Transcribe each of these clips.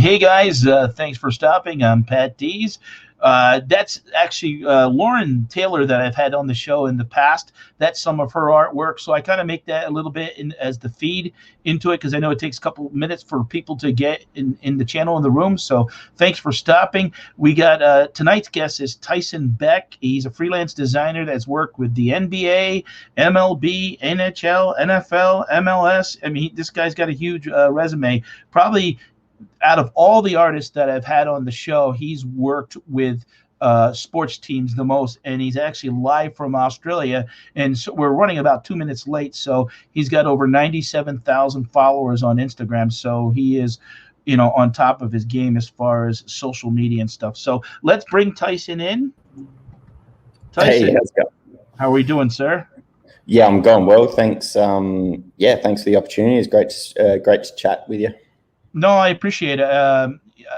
Hey guys, thanks for stopping. I'm Patdees. That's actually Lauren Taylor that I've had on the show in the past. That's some of her artwork. So I kind of make that a little bit as the feed into it because I know it takes a couple minutes for people to get in the channel in the room. So thanks for stopping. We got tonight's guest is Tyson Beck. He's a freelance designer that's worked with the NBA, MLB, NHL, NFL, MLS. I mean, this guy's got a huge resume. Probably out of all the artists that I've had on the show, he's worked with sports teams the most, and he's actually live from Australia. And so we're running about 2 minutes late. So he's got over 97,000 followers on Instagram. So he is, on top of his game as far as social media and stuff. So let's bring Tyson in. Tyson, hey, how's it going? How are we doing, sir? Yeah, I'm going well. Thanks. Thanks for the opportunity. It's great to chat with you. No, I appreciate it.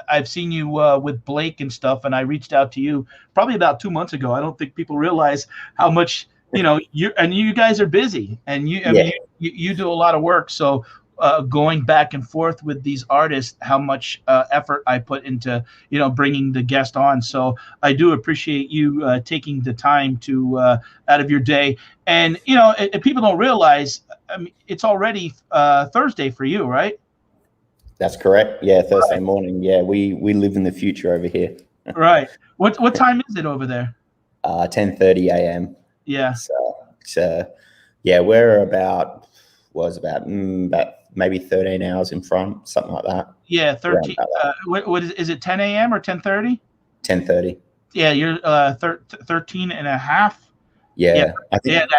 I've seen you with Blake and stuff, and I reached out to you probably about 2 months ago. I don't think people realize how much you guys are busy, and you do a lot of work. So going back and forth with these artists, how much effort I put into bringing the guest on. So I do appreciate you taking the time to out of your day. And if people don't realize, I mean, it's already Thursday for you, right? That's correct. Yeah, Thursday morning. Yeah, we live in the future over here. Right. What time is it over there? 10:30 a.m. Yeah. So we're about maybe 13 hours in front, something like that. Yeah, 13. What is it? 10 a.m. or 10:30? 10:30. Yeah, you're 13 and a half. Yeah. I think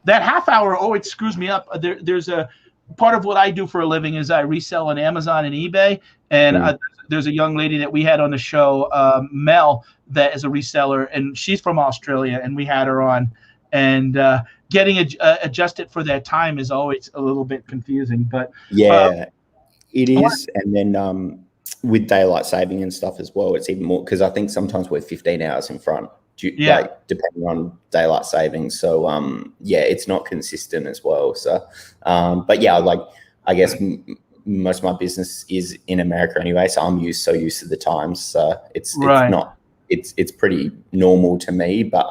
that half hour always screws me up. There's a part of what I do for a living is I resell on Amazon and eBay. And there's a young lady that we had on the show, Mel, that is a reseller, and she's from Australia, and we had her on. And getting adjusted for that time is always a little bit confusing. But yeah, it is. And then with daylight saving and stuff as well, it's even more because I think sometimes we're 15 hours in front. Depending on daylight savings. So it's not consistent as well. So I guess most of my business is in America anyway, so I'm used to the times. So it's pretty normal to me. But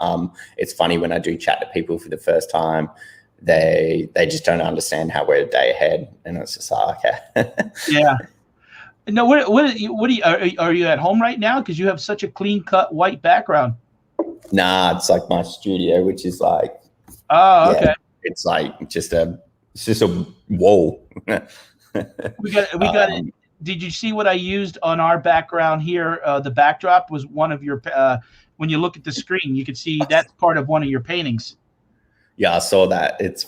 it's funny when I do chat to people for the first time, they just don't understand how we're a day ahead, and it's just like, okay. Yeah. No, are you at home right now? Because you have such a clean cut white background. Nah, it's like my studio, which is like, okay. It's like just a wall. we got it. Did you see what I used on our background here? The backdrop was one of your. When you look at the screen, you can see that's part of one of your paintings. Yeah, I saw that. It's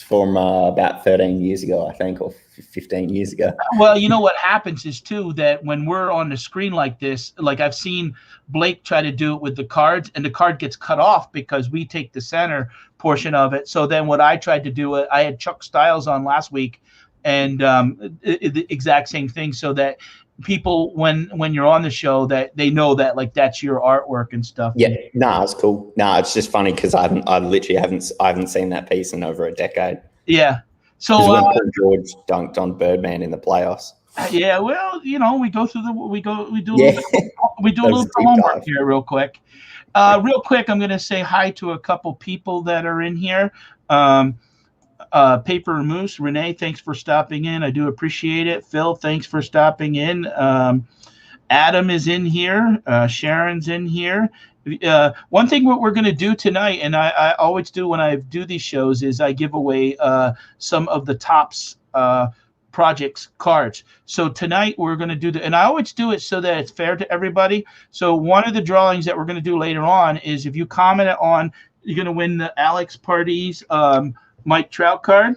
from about 13 years ago, I think, or 15 years ago. Well, you know what happens is too that when we're on the screen like this, like I've seen Blake try to do it with the cards, and the card gets cut off because we take the center portion of it. So then what I tried to do, I had Chuck Styles on last week, and the exact same thing, so that people when you're on the show that they know that like that's your artwork and stuff. Yeah, it's cool. It's just funny because I literally haven't sseen that piece in over a decade. Yeah. So when George dunked on Birdman in the playoffs. Yeah, well, we go through we do a little homework here real quick. I'm going to say hi to a couple people that are in here. Paper Moose, Renee, thanks for stopping in. I do appreciate it. Phil, thanks for stopping in. Adam is in here. Sharon's in here. One thing what we're going to do tonight, and I always do when I do these shows, is I give away some of the Topps projects cards. So tonight we're going to do and I always do it so that it's fair to everybody. So one of the drawings that we're going to do later on is if you comment on, you're going to win the Alex Patdees Mike Trout card.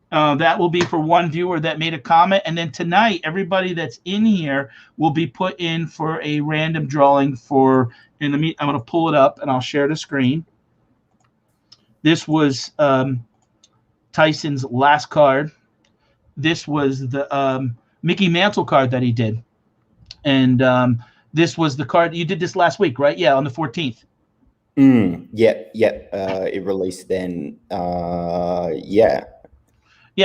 That will be for one viewer that made a comment. And then tonight, everybody that's in here will be put in for a random drawing for, I'm going to pull it up and I'll share the screen. This was Tyson's last card. This was the Mickey Mantle card that he did. And this was the card. You did this last week, right? Yeah, on the 14th. Yep. It released then. Yeah.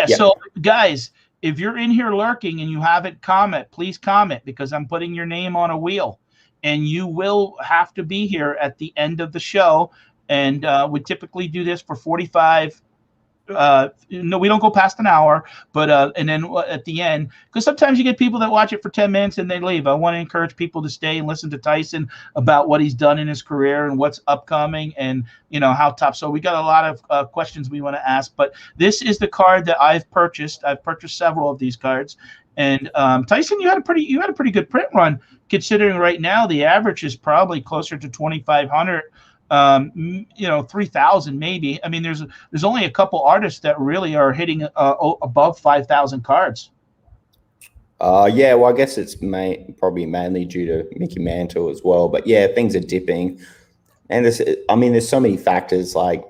So guys, if you're in here lurking and you haven't comment, please comment, because I'm putting your name on a wheel, and you will have to be here at the end of the show. And we typically do this for 45. No, we don't go past an hour, but and then at the end, because sometimes you get people that watch it for 10 minutes and they leave. I want to encourage people to stay and listen to Tyson about what he's done in his career and what's upcoming, and how tough. So we got a lot of questions we want to ask, but this is the card that I've purchased. I've purchased several of these cards, and Tyson, you had a pretty good print run, considering right now the average is probably closer to 2,500. 3,000 maybe. I mean, there's only a couple artists that really are hitting above 5,000 cards. Yeah, well, I guess it's probably mainly due to Mickey Mantle as well. But yeah, things are dipping, and there's so many factors. Like,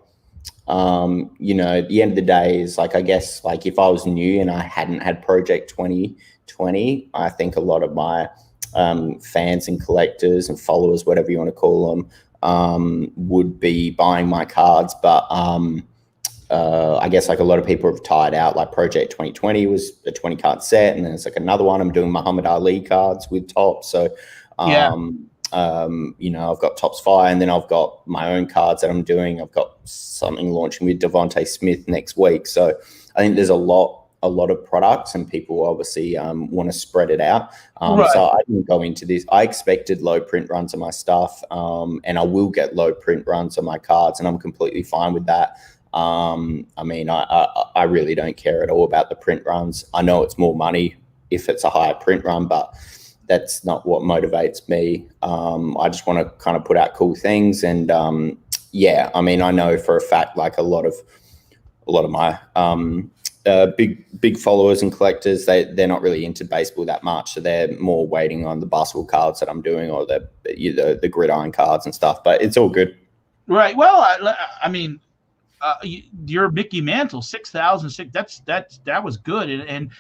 at the end of the day is like, I guess, like if I was new and I hadn't had Project 2020, I think a lot of my fans and collectors and followers, whatever you want to call them, would be buying my cards, but I guess like a lot of people have tied out. Like Project 2020 was a 20 card set, and then it's like another one. I'm doing Muhammad Ali cards with Topps, so I've got Topps Fire, and then I've got my own cards that I'm doing. I've got something launching with Devontae Smith next week, so I think there's a lot of products, and people obviously want to spread it out. Right. So I didn't go into this. I expected low print runs on my stuff, and I will get low print runs on my cards, and I'm completely fine with that. I mean, I really don't care at all about the print runs. I know it's more money if it's a higher print run, but that's not what motivates me. I just want to kind of put out cool things, and I mean, I know for a fact, like a lot of my big followers and collectors, they're not really into baseball that much, so they're more waiting on the basketball cards that I'm doing, or the gridiron cards and stuff. But it's all good. Right. Well, I mean, your Mickey Mantle 6,006. That was good, and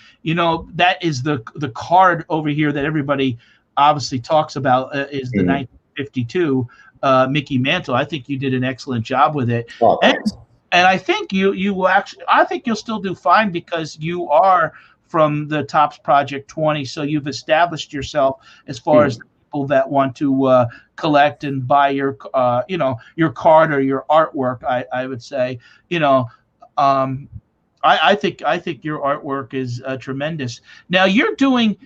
that is the card over here that everybody obviously talks about is the 1952 Mickey Mantle. I think you did an excellent job with it. Oh, And I think you will actually. I think you'll still do fine, because you are from the Topps Project 20, so you've established yourself as far as the people that want to collect and buy your your card or your artwork. I would say, I think your artwork is tremendous. Now you're doing.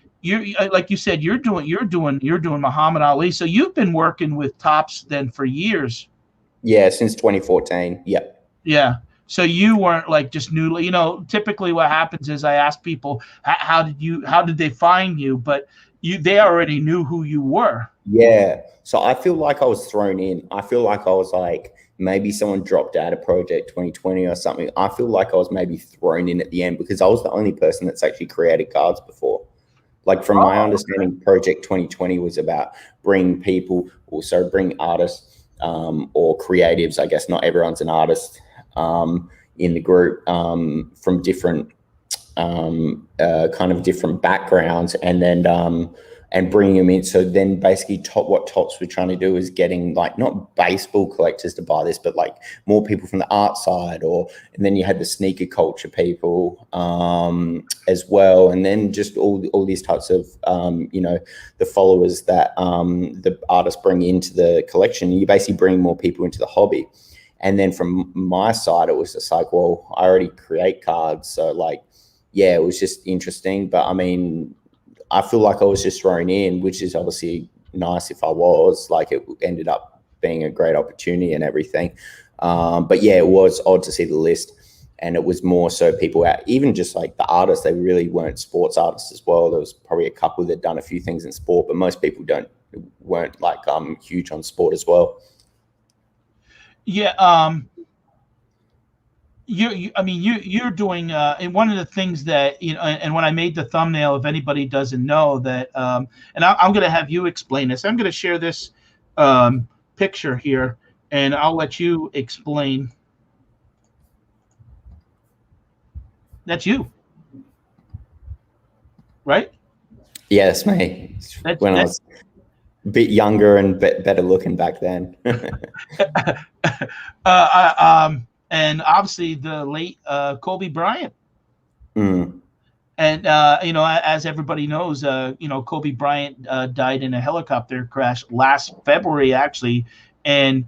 Like you said, you're doing Muhammad Ali. So you've been working with Topps then for years. Yeah, since 2014. Yep. Yeah. So you weren't like just newly, typically what happens is I ask people, how did they find you? But they already knew who you were. Yeah. So I feel like I was thrown in. I feel like I was like, maybe someone dropped out of Project 2020 or something. I feel like I was maybe thrown in at the end, because I was the only person that's actually created cards before. Like from my understanding, Project 2020 was about bring artists or creatives. I guess not everyone's an artist in the group, from different kind of different backgrounds, and then and bringing them in. So then basically what Topps were trying to do is getting like not baseball collectors to buy this, but like more people from the art side, and then you had the sneaker culture people as well, and then just all these types of the followers that the artists bring into the collection. You basically bring more people into the hobby. And then from my side, it was just like, well, I already create cards, so like, yeah, it was just interesting. But I mean, I feel like I was just thrown in, which is obviously nice if I was. Like, it ended up being a great opportunity and everything. But yeah, it was odd to see the list. And it was more so people out, even just like the artists, they really weren't sports artists as well. There was probably a couple that done a few things in sport, but most people weren't like huge on sport as well. Yeah, you're doing, and one of the things that and when I made the thumbnail, if anybody doesn't know that, and I'm going to have you explain this. I'm going to share this picture here, and I'll let you explain. That's you, right? Yeah, that's me. I was a bit younger and better looking back then. And obviously the late Kobe Bryant. And as everybody knows, Kobe Bryant died in a helicopter crash last February, actually, and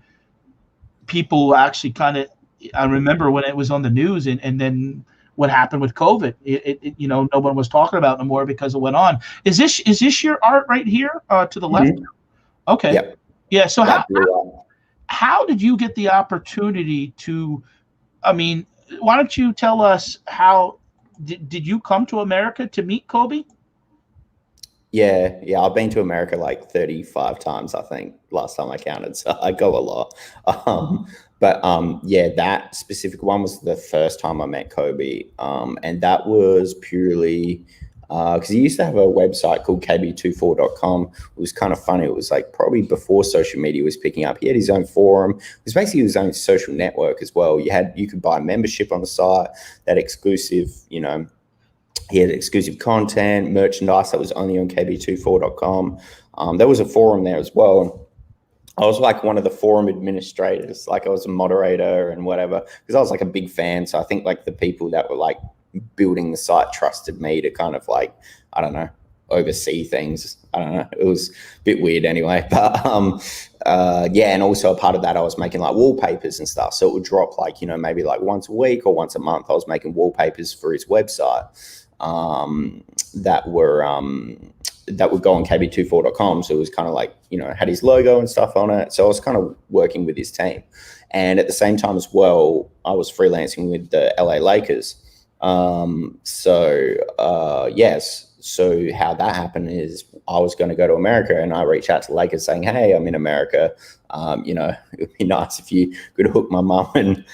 people actually kind of, I remember when it was on the news, and then what happened with COVID. No one was talking about it no more because it went on. Is this your art right here to the left? Mm-hmm. Okay. Yep. Yeah. So Yeah, how did you get the opportunity to? I mean, why don't you tell us how did you come to America to meet Kobe? yeah. I've been to America like 35 times, I think, last time I counted. So I go a lot. Yeah, that specific one was the first time I met Kobe. And that was purely because he used to have a website called kb24.com. It was kind of funny. It was like probably before social media was picking up. He had his own forum. It was basically his own social network as well. You could buy membership on the site, that exclusive, he had exclusive content, merchandise that was only on kb24.com. There was a forum there as well. I was like one of the forum administrators, like I was a moderator and whatever, because I was like a big fan. So I think like the people that were like building the site trusted me to kind of like, I don't know, oversee things. I don't know. It was a bit weird anyway. But yeah, and also a part of that, I was making like wallpapers and stuff. So it would drop like, maybe like once a week or once a month. I was making wallpapers for his website that would go on kb24.com. So it was kind of like, had his logo and stuff on it. So I was kind of working with his team. And at the same time as well, I was freelancing with the LA Lakers. Yes. So how that happened is I was going to go to America and I reached out to the Lakers saying, hey, I'm in America. It would be nice if you could hook my mum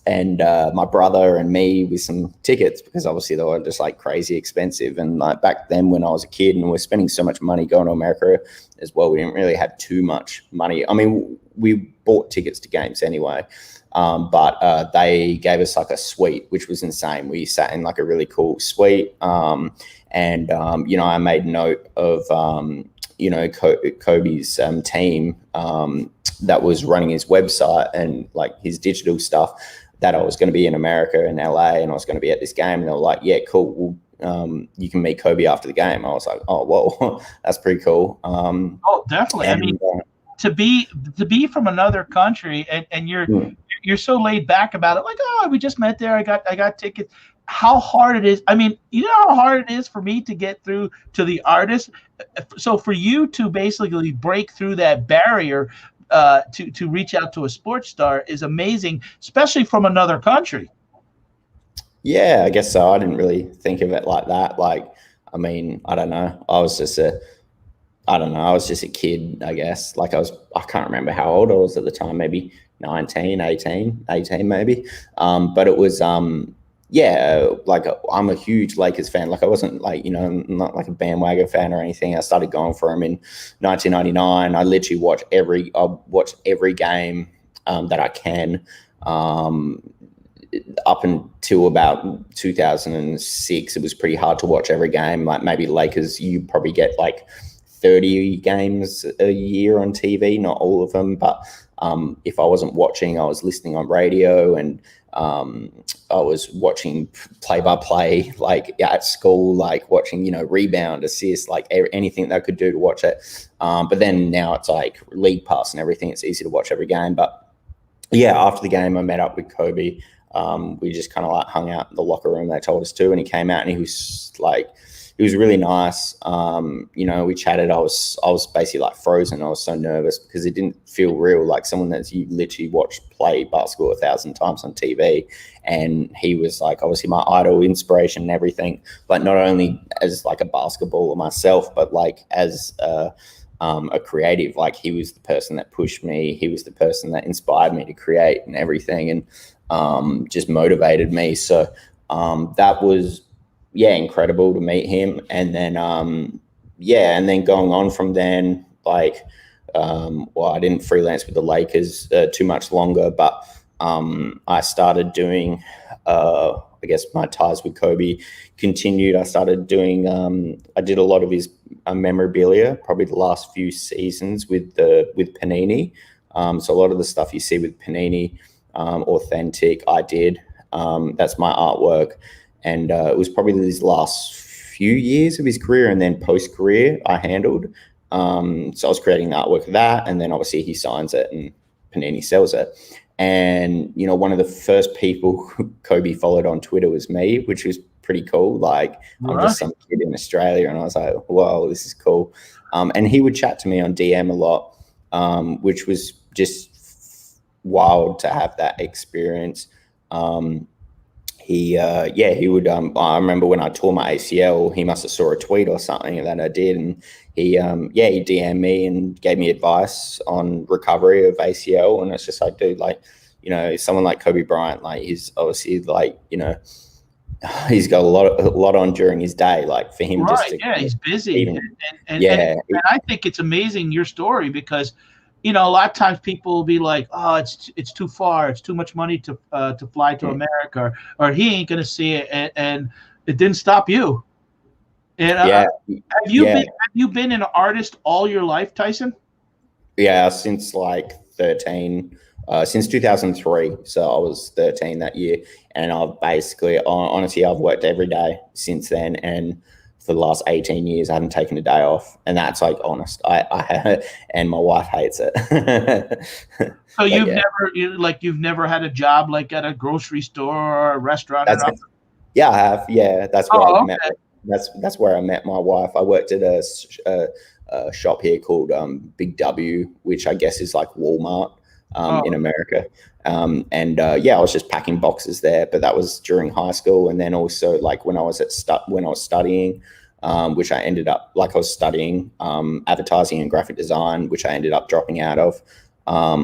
and my brother and me with some tickets, because obviously they were just like crazy expensive. And like back then when I was a kid and we were spending so much money going to America as well, we didn't really have too much money. I mean, we bought tickets to games anyway. But they gave us like a suite, which was insane. We sat in like a really cool suite. I made note of, Kobe's team that was running his website and like his digital stuff, that I was going to be in America and LA and I was going to be at this game. And they were like, yeah, cool. You can meet Kobe after the game. I was like, oh, whoa, that's pretty cool. Oh, definitely. I mean, to be from another country and you're so laid back about it, like, oh, we just met there. I got tickets. How hard it is. I mean, you know how hard it is for me to get through to the artist. So for you to basically break through that barrier to reach out to a sports star is amazing, especially from another country. Yeah, I guess so. I didn't really think of it like that. Like, I mean, I don't know. I was just a kid, I guess. Like I can't remember how old I was at the time, maybe 19, 18 maybe. But it was, like I'm a huge Lakers fan. Like I wasn't like, not like a bandwagon fan or anything. I started going for them in 1999. I literally watched every game that I can up until about 2006. It was pretty hard to watch every game. Like maybe Lakers, you probably get like 30 games a year on TV, not all of them. But if I wasn't watching, I was listening on radio and I was watching play-by-play, like at school, like watching, rebound, assist, like anything that I could do to watch it. But then now it's like League Pass and everything. It's easy to watch every game. But yeah, after the game, I met up with Kobe. We just kind of like hung out in the locker room. They told us to, and he came out and he was really nice. We chatted. I was basically like frozen. I was so nervous because it didn't feel real, like someone that you literally watched play basketball 1,000 times on TV. And he was like obviously my idol, inspiration and everything, but not only as like a basketballer myself, but like as a creative. Like he was the person that pushed me. He was the person that inspired me to create and everything, and just motivated me. So that was, incredible to meet him. And then, and then going on from then, like, I didn't freelance with the Lakers too much longer, but I started doing, I guess my ties with Kobe continued. I started doing, I did a lot of his memorabilia, probably the last few seasons with Panini. So a lot of the stuff you see with Panini, authentic, I did. That's my artwork. and it was probably his last few years of his career, and then post-career I handled. So I was creating artwork of that, and then obviously he signs it and Panini sells it. And, you know, one of the first people Kobe followed on Twitter was me, which was pretty cool. Like, I'm just some kid in Australia, and I was like, whoa, this is cool. And he would chat to me on DM a lot, which was just wild to have that experience. He would, I remember when I tore my ACL, he must have saw a tweet or something that I did. And he DM'd me and gave me advice on recovery of ACL. And it's just like, dude, like, you know, someone like Kobe Bryant, like, he's obviously, like, you know, he's got a lot on during his day. Like, for him, just to, he's busy. And I think it's amazing, your story, because, you know, a lot of times people will be like, oh, it's too far, it's too much money to fly to America, or he ain't gonna see it, and it didn't stop you. And have you been an artist all your life, Tyson? Yeah, since like 13, since 2003. So I was 13 that year, and I've basically, honestly, I've worked every day since then, and for the last 18 years, I haven't taken a day off, and that's like honest. I and my wife hates it. So you've never had a job like at a grocery store or a restaurant? Yeah, I have. Yeah, that's where I met. That's where I met my wife. I worked at a shop here called Big W, which I guess is like Walmart in America. I was just packing boxes there, but that was during high school, and then also like when I was studying, which I ended up, like, I was studying advertising and graphic design, which I ended up dropping out of. So I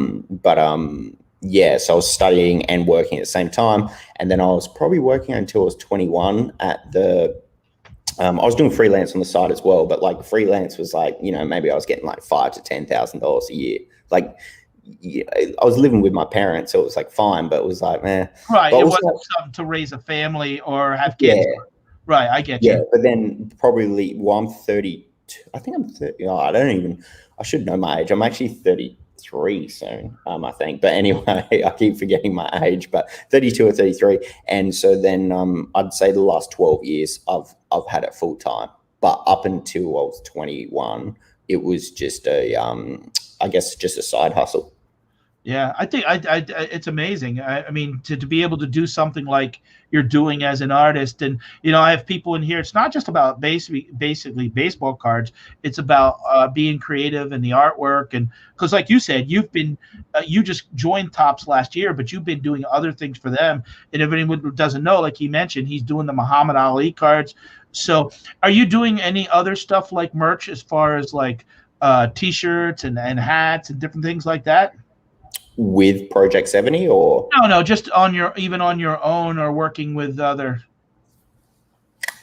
was studying and working at the same time, and then I was probably working until I was 21 at the. I was doing freelance on the side as well, but like freelance was like, you know, maybe I was getting like $5,000 to $10,000 a year. Like, yeah, I was living with my parents, so it was like fine, but it was like, man. Right, it wasn't something to raise a family or have kids. Yeah. Right, I get you. Yeah, but then probably, I'm 32. I think I'm 30. Oh, I should know my age. I'm actually 33 soon, I think. But anyway, I keep forgetting my age, but 32 or 33. And so then I'd say the last 12 years I've had it full time. But up until I was 21, it was just I guess just a side hustle. Yeah, I think it's amazing. I mean, to be able to do something like you're doing as an artist, and, you know, I have people in here. It's not just about basically baseball cards. It's about being creative and the artwork, and because, like you said, you've been you just joined Topps last year, but you've been doing other things for them. And if anyone doesn't know, like he mentioned, he's doing the Muhammad Ali cards. So, are you doing any other stuff like merch, as far as like T-shirts and hats and different things like that? With Project 70, or no, just even on your own, or working with other?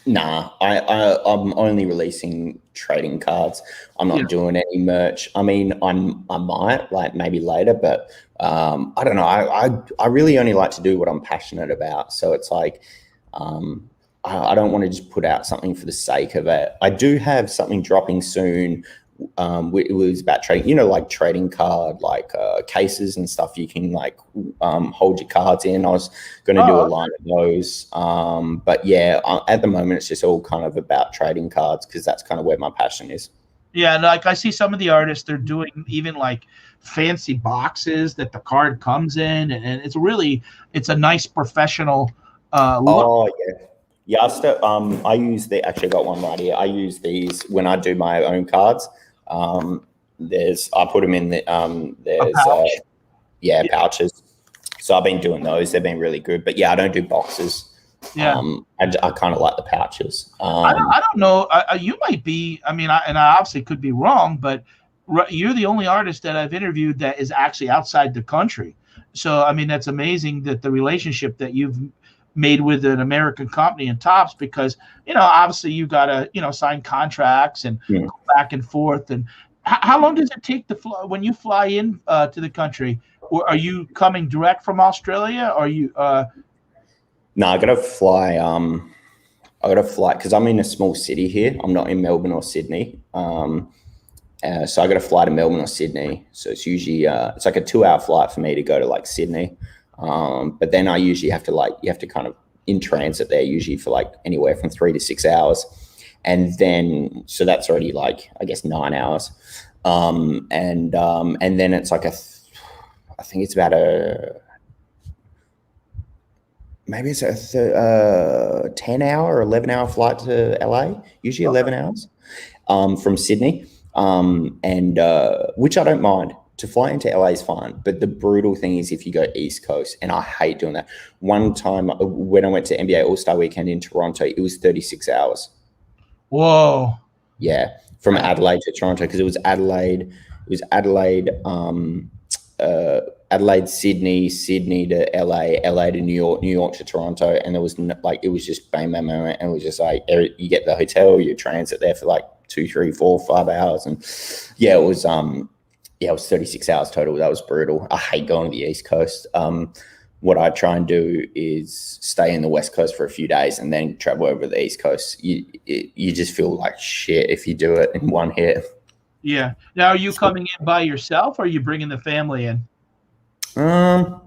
Nah, I'm only releasing trading cards. I'm not doing any merch. I mean, I might, like, maybe later, but I don't know. I really only like to do what I'm passionate about. So it's like, I don't want to just put out something for the sake of it. I do have something dropping soon. It was about trading, you know, like trading card, like cases and stuff you can like hold your cards in. I was going to do a line of those. But yeah, at the moment, it's just all kind of about trading cards, because that's kind of where my passion is. Yeah, like I see some of the artists, they're doing even like fancy boxes that the card comes in, and it's a nice professional look. Oh, yeah. Yeah, I use actually got one right here. I use these when I do my own cards. I put them in pouches. So I've been doing those. They've been really good. But yeah, I don't do boxes. Yeah. I kind of like the pouches. I don't know. You might be. I mean, I obviously could be wrong, but you're the only artist that I've interviewed that is actually outside the country. So I mean, that's amazing, that the relationship that you've made with an American company and Topps, because, you know, obviously you got to, you know, sign contracts and go back and forth. And how long does it take to fly when you fly in to the country? Or are you coming direct from Australia? Or are you? No, I got to fly. Because I'm in a small city here. I'm not in Melbourne or Sydney. So I got to fly to Melbourne or Sydney. So it's usually it's like a 2-hour flight for me to go to like Sydney. But then I usually have to kind of in transit there usually for like anywhere from 3 to 6 hours. And then, so that's already like, I guess 9 hours. And then it's like I think it's about maybe it's a 10 hour or 11 hour flight to LA, usually 11 hours from Sydney. Which I don't mind. To fly into LA is fine, but the brutal thing is if you go East Coast, and I hate doing that. One time when I went to NBA All-Star Weekend in Toronto, it was 36 hours. Whoa. Yeah, from Adelaide to Toronto, because it was Adelaide, Adelaide, Sydney to LA to New York to Toronto, and there was it was just bang, bang, bang, and it was just like you get the hotel, you transit there for like 2, 3, 4, 5 hours, and it was 36 hours total. That was brutal. I hate going to the East Coast. What I try and do is stay in the West Coast for a few days and then travel over the East Coast. You just feel like shit if you do it in one hit. Yeah. Now, are you coming in by yourself, or are you bringing the family in? Are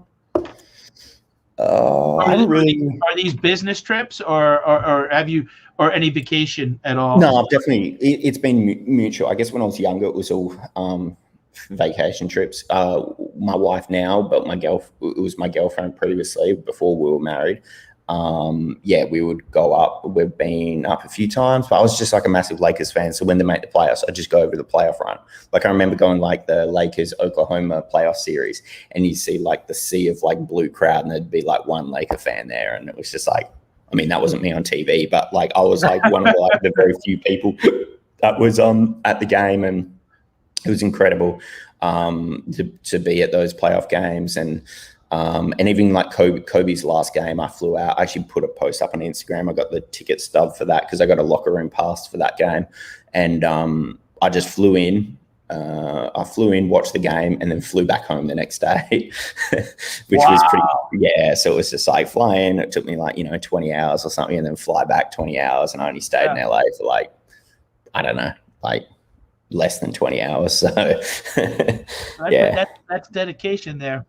these business trips, or have you, or any vacation at all? No, I've definitely. It's been mutual. I guess when I was younger, it was all vacation trips. My wife now, but it was my girlfriend previously before we were married. We would go up. We've been up a few times, but I was just like a massive Lakers fan. So when they make the playoffs, I just go over the playoff run. Like I remember going like the Lakers Oklahoma playoff series, and you see like the sea of like blue crowd, and there'd be like one Laker fan there, and it was just like, I mean, that wasn't me on TV, but like I was like one of like the very few people that was at the game, and it was incredible to be at those playoff games. And even like Kobe's last game, I flew out. I actually put a post up on Instagram. I got the ticket stub for that because I got a locker room pass for that game. And I just flew in. Watched the game, and then flew back home the next day, which was pretty, so it was just like fly in. It took me like, 20 hours or something, and then fly back 20 hours. And I only stayed in LA for like, I don't know, like less than 20 hours. So that's dedication there.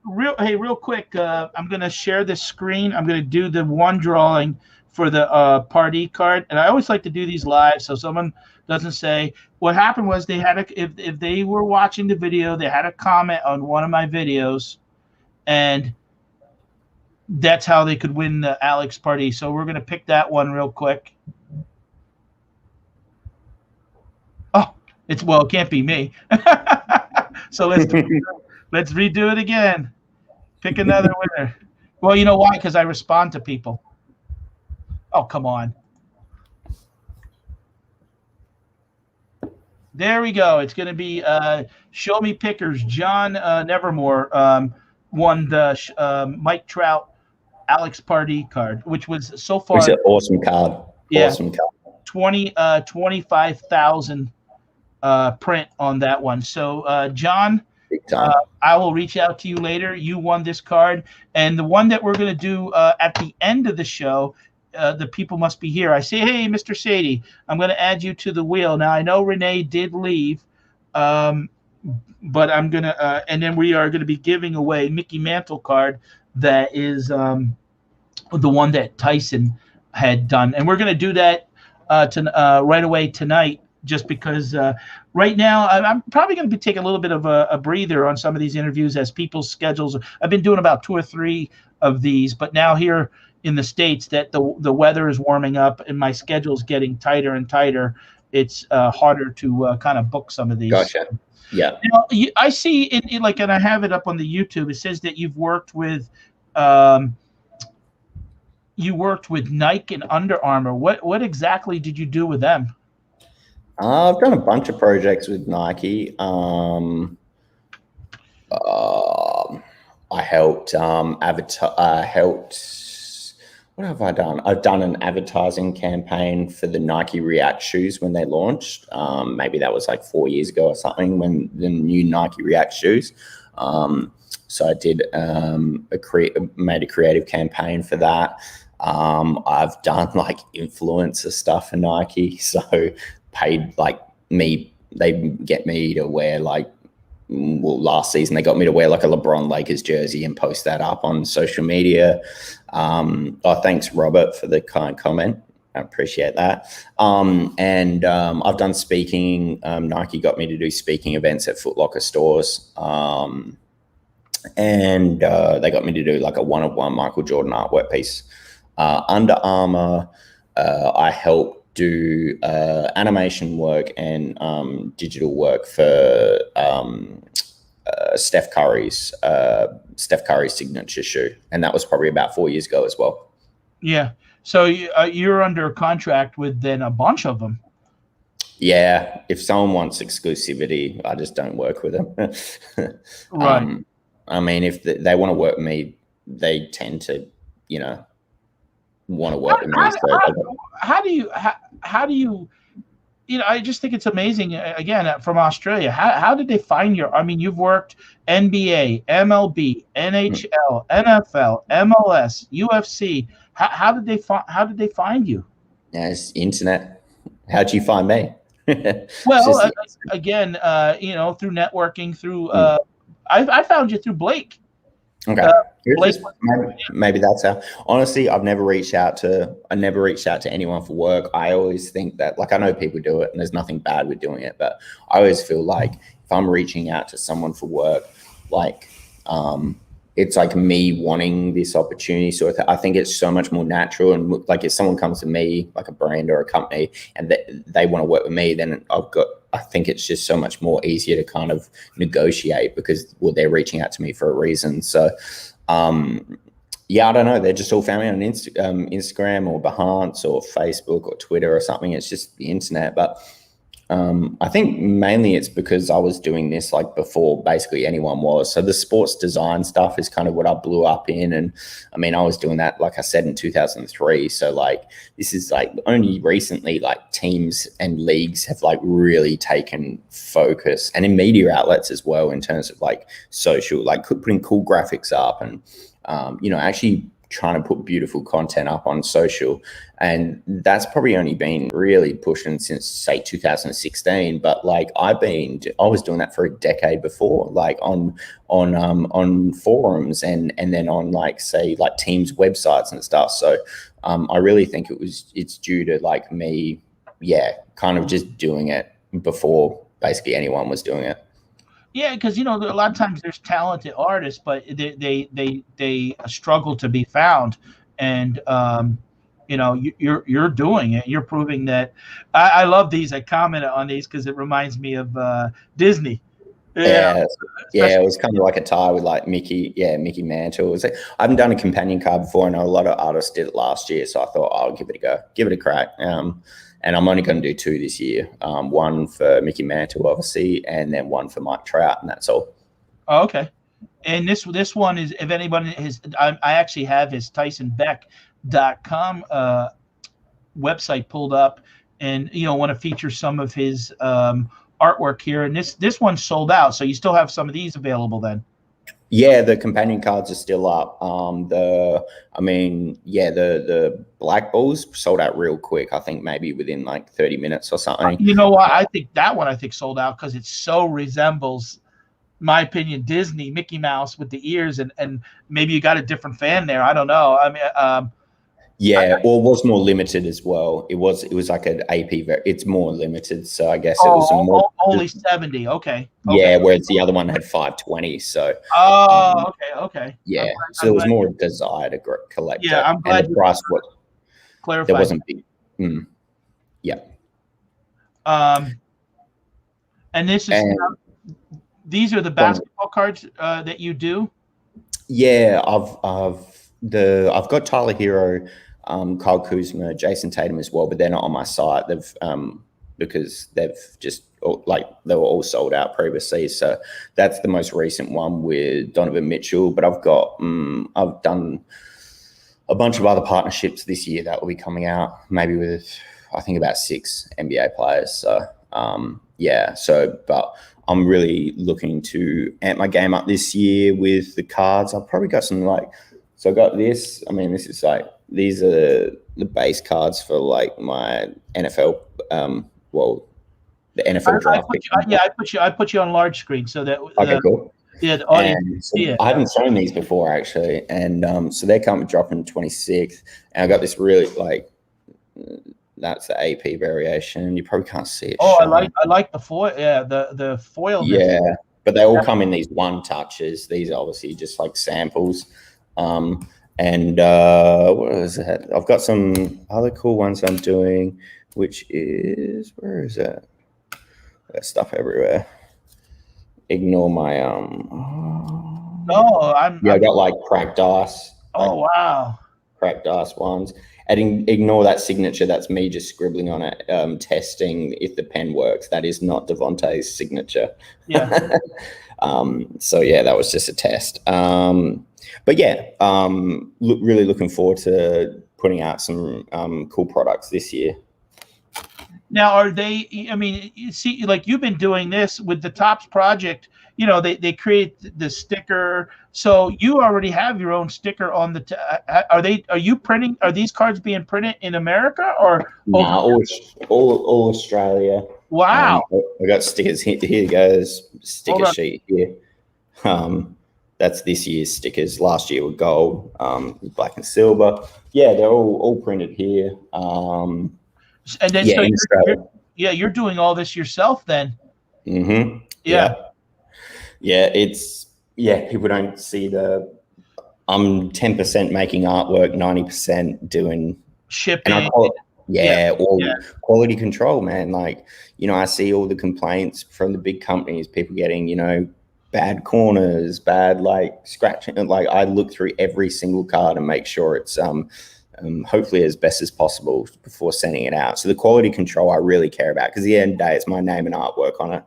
Real quick, I'm going to share this screen. I'm going to do the one drawing for the Patdees card. And I always like to do these live so someone doesn't say. What happened was they had if they were watching the video, they had a comment on one of my videos, and that's how they could win the Alex Patdees. So we're going to pick that one real quick. Oh, it can't be me. So let's redo it again. Pick another winner. Well, you know why? Because I respond to people. Oh, come on. There we go. It's going to be Show Me Pickers. John Nevermore won the Mike Trout Alex Patdees card, which was so far. It's an awesome card. Yeah, awesome card. 25,000 print on that one. So, John, I will reach out to you later. You won this card. And the one that we're going to do at the end of the show, the people must be here. I say, hey, Mr. Sadie, I'm going to add you to the wheel. Now, I know Renee did leave, but I'm going to and then we are going to be giving away Mickey Mantle card that is the one that Tyson had done. And we're going to do that right away tonight, just because right now I'm probably going to take a little bit of a breather on some of these interviews as people's schedules. I've been doing about 2 or 3 of these, but now here in the States that the weather is warming up and my schedule is getting tighter and tighter, it's harder to kind of book some of these. Gotcha. Yeah. I see it like, and I have it up on the YouTube. It says that you've worked with Nike and Under Armour. What exactly did you do with them? I've done a bunch of projects with Nike. I helped what have I done? I've done an advertising campaign for the Nike React shoes when they launched. Maybe that was like 4 years ago or something, when the new Nike React shoes. So I did made a creative campaign for that. I've done like influencer stuff for Nike. So paid like me, they get me to wear like last season, they got me to wear like a LeBron Lakers jersey and post that up on social media. Thanks, Robert, for the kind comment. I appreciate that. I've done speaking. Nike got me to do speaking events at Foot Locker stores. They got me to do like a one-of-one Michael Jordan artwork piece. Under Armour, I helped do animation work and digital work for Steph Curry's signature shoe, and that was probably about 4 years ago as well. Yeah. So you're under contract with then a bunch of them. Yeah. If someone wants exclusivity, I just don't work with them. Right. I mean, if they want to work with me, they tend to, want to work with me. How do you, I just think it's amazing, again, from Australia. How did they find your, I mean, you've worked NBA, MLB, NHL, NFL, MLS, UFC. How did they find you? Yeah, it's internet. How'd you find me? Well, again, through networking, through, I found you through Blake. Okay. Maybe that's how. Honestly, I never reached out to anyone for work. I always think that, like, I know people do it and there's nothing bad with doing it, but I always feel like if I'm reaching out to someone for work, like, it's like me wanting this opportunity. So I think it's so much more natural. And like, if someone comes to me, like a brand or a company, and they want to work with me, then I think it's just so much more easier to kind of negotiate because, well, they're reaching out to me for a reason. So, I don't know. They just all found me on Instagram or Behance or Facebook or Twitter or something. It's just the internet. But I think mainly it's because I was doing this like before basically anyone was. So the sports design stuff is kind of what I blew up in. And I mean, I was doing that, like I said, in 2003. So like, this is like only recently, like teams and leagues have like really taken focus, and in media outlets as well, in terms of like social, like putting cool graphics up and, actually trying to put beautiful content up on social. And that's probably only been really pushing since, say, 2016. But like I was doing that for a decade before, like on forums and then on like, say, like teams' websites and stuff. So I really think it's due to like me, kind of just doing it before basically anyone was doing it. Yeah, because a lot of times there's talented artists, but they struggle to be found, and you're doing it. You're proving that. I love these. I commented on these because it reminds me of Disney. Yeah, it was kind of like a tie with like Mickey Mantle. It was like, I haven't done a companion card before. I know a lot of artists did it last year, so I thought I'll give it a go, give it a crack. And I'm only going to do 2 this year. One for Mickey Mantle, obviously, and then one for Mike Trout, and that's all. Oh, okay. And this one is, if anybody has, I actually have his TysonBeck.com website pulled up, and want to feature some of his artwork here. And this one's sold out, so you still have some of these available then. Yeah, the companion cards are still up. The Black Bulls sold out real quick. I think maybe within like 30 minutes or something. You know what? I think that one sold out because it so resembles, my opinion, Disney, Mickey Mouse with the ears, and maybe you got a different fan there. I don't know. I mean, it was more limited as well. It was like an AP. It's more limited, so I guess it was only 70. Okay. Yeah, whereas the other one had 520. So. Okay. Yeah, so there was more desire to collect. Yeah, I'm glad. And the price was clarified. There wasn't big. Yeah. And this is these are the basketball cards that you do. Yeah, I've got Tyler Hero, Kyle Kuzma, Jason Tatum as well, but they're not on my site. They've because they've just they were all sold out previously. So that's the most recent one with Donovan Mitchell. But I've done a bunch of other partnerships this year that will be coming out, maybe with I think about 6 NBA players. So but I'm really looking to amp my game up this year with the cards. I've probably got some so I got this. I mean, this is these are the base cards for like my NFL, the NFL draft pick. I put you on large screen so that okay, cool. Yeah, the audience. So I haven't shown these before actually, and so they're coming dropping 26th, and I got this really like that's the AP variation. You probably can't see it. Oh, I like the foil. Yeah, the foil. Yeah, but they all come in these one touches. These are obviously just like samples. And what is that? I've got some other cool ones I'm doing, which is where is that? There's stuff everywhere. Ignore my I got like cracked ice. Oh wow. Cracked ice ones. And ignore that signature. That's me just scribbling on it, testing if the pen works. That is not Devontae's signature. Yeah. So yeah, that was just a test. But yeah, really looking forward to putting out some cool products this year. Now, are they? I mean, you see, like you've been doing this with the Tops project. You know, they create the sticker, so you already have your own sticker on the. Are you printing? Are these cards being printed in America or? No, all Australia. Wow. I got stickers here. Here goes sticker sheet here. That's this year's stickers. Last year were gold, black and silver. Yeah, they're all printed here. And then you're doing all this yourself then. Mm-hmm. Yeah. People don't see I'm 10% making artwork, 90% doing shipping. And quality control, man. Like, you know, I see all the complaints from the big companies, people getting, you know, bad corners, bad like scratching. Like I look through every single card and make sure it's hopefully as best as possible before sending it out. So the quality control I really care about, because at the end of the day, it's my name and artwork on it.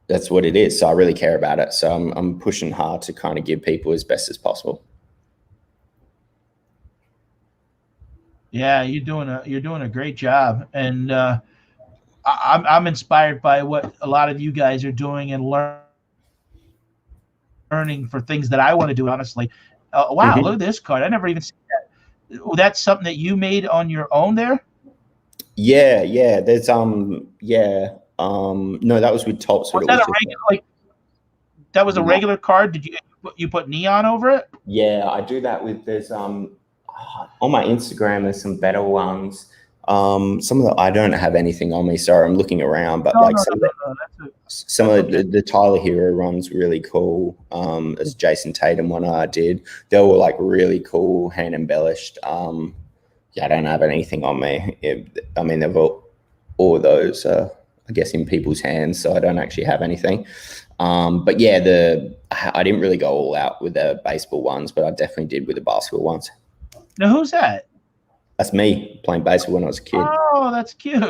That's what it is. So I really care about it. So I'm pushing hard to kind of give people as best as possible. Yeah, you're doing a great job, and I'm inspired by what a lot of you guys are doing and learning for things that I want to do. Honestly, wow, Look at this card. I never even seen that. That's something that you made on your own there. Yeah. There's no, that was with Tops. Was that that was a regular card? Did you put neon over it? Yeah, I do that with on my Instagram. There's some better ones. Some of I don't have anything on me. Sorry, I'm looking around, but some of the Tyler Hero runs really cool. There's Jason Tatum one I did. They were like really cool, hand embellished. I don't have anything on me. I mean, they've all those, I guess, in people's hands, so I don't actually have anything. But yeah, I didn't really go all out with the baseball ones, but I definitely did with the basketball ones. Now, who's that? That's me playing baseball when I was a kid. Oh, that's cute.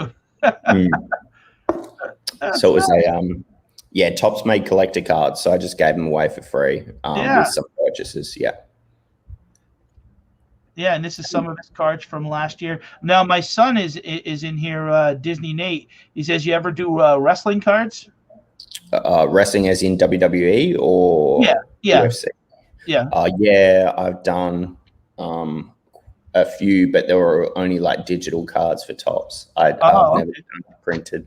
So it was Tops made collector cards, so I just gave them away for free with some purchases. Yeah, and this is some of his cards from last year. Now, my son is in here, Disney Nate. He says, you ever do wrestling cards? Wrestling as in WWE or UFC? Yeah. I've done a few, but there were only like digital cards for Tops. I've never done printed.